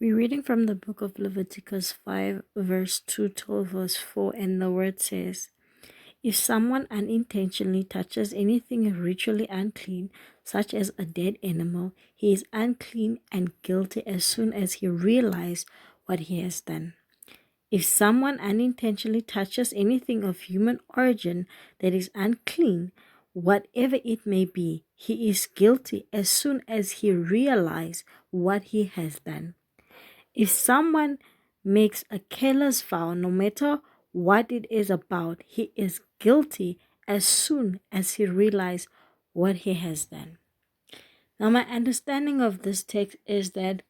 We're reading from the book of Leviticus 5, verse 2 till verse 4, and the word says, "If someone unintentionally touches anything ritually unclean, such as a dead animal, he is unclean and guilty as soon as he realizes what he has done. If someone unintentionally touches anything of human origin that is unclean, whatever it may be, he is guilty as soon as he realizes what he has done. If someone makes a careless vow, no matter what it is about, he is guilty as soon as he realizes what he has done." Now, my understanding of this text is that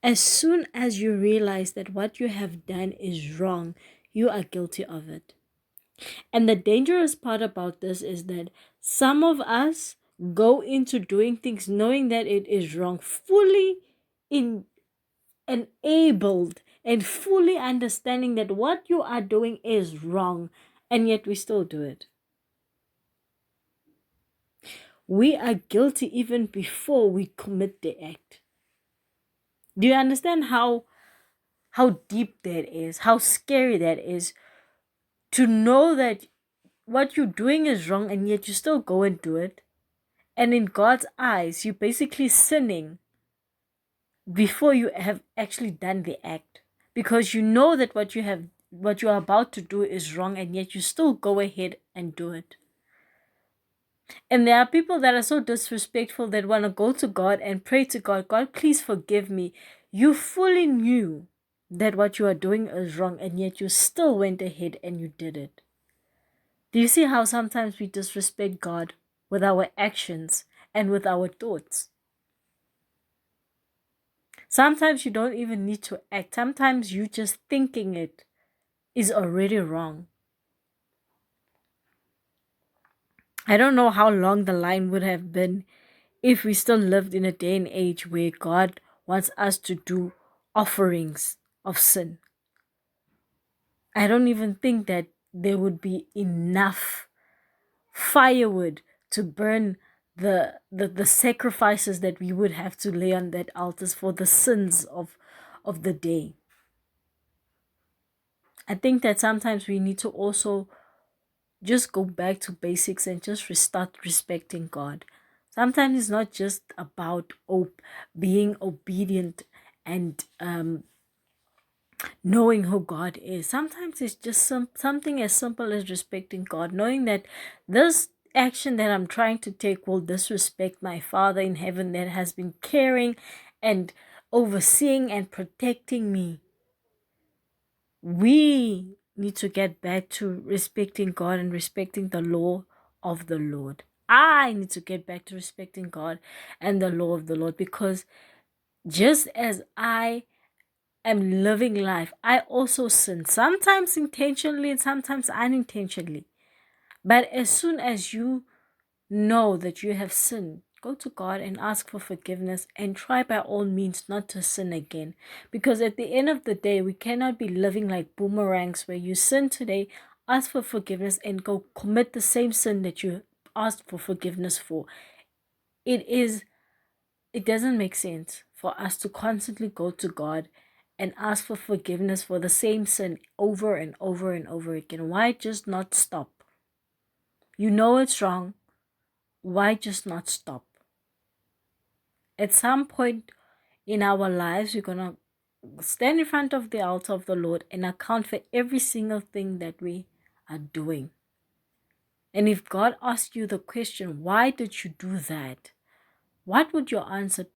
as soon as you realize that what you have done is wrong, you are guilty of it. And the dangerous part about this is that some of us go into doing things knowing that it is wrong, fully enabled and fully understanding that what you are doing is wrong, and yet we still do it. We are guilty even before we commit the act. Do you understand how deep that is, how scary that is, to know that what you're doing is wrong and yet you still go and do it? And in God's eyes, you're basically sinning before you have actually done the act, because you know that what you are about to do is wrong, and yet you still go ahead and do it. And there are people that are so disrespectful that want to go to God and pray to God, "God, please forgive me." You fully knew that what you are doing is wrong, and yet you still went ahead and you did it. Do you see how sometimes we disrespect God with our actions and with our thoughts? Sometimes you don't even need to act. Sometimes you just thinking it is already wrong. I don't know how long the line would have been if we still lived in a day and age where God wants us to do offerings of sin. I don't even think that there would be enough firewood to burn the sacrifices that we would have to lay on that altars for the sins of the day. I think that sometimes we need to also just go back to basics and just start respecting God. Sometimes it's not just about being obedient and knowing who God is. Sometimes it's just something as simple as respecting God, knowing that this action that I'm trying to take will disrespect my Father in heaven that has been caring and overseeing and protecting me. We need to get back to respecting God and respecting the law of the Lord. I need to get back to respecting God and the law of the Lord, because just as I am living life, I also sin, sometimes intentionally and sometimes unintentionally. But as soon as you know that you have sinned, go to God and ask for forgiveness and try by all means not to sin again. Because at the end of the day, we cannot be living like boomerangs where you sin today, ask for forgiveness, and go commit the same sin that you asked for forgiveness for. It doesn't make sense for us to constantly go to God and ask for forgiveness for the same sin over and over and over again. Why just not stop? You know it's wrong. Why just not stop? At some point in our lives, we're going to stand in front of the altar of the Lord and account for every single thing that we are doing. And if God asks you the question, why did you do that? What would your answer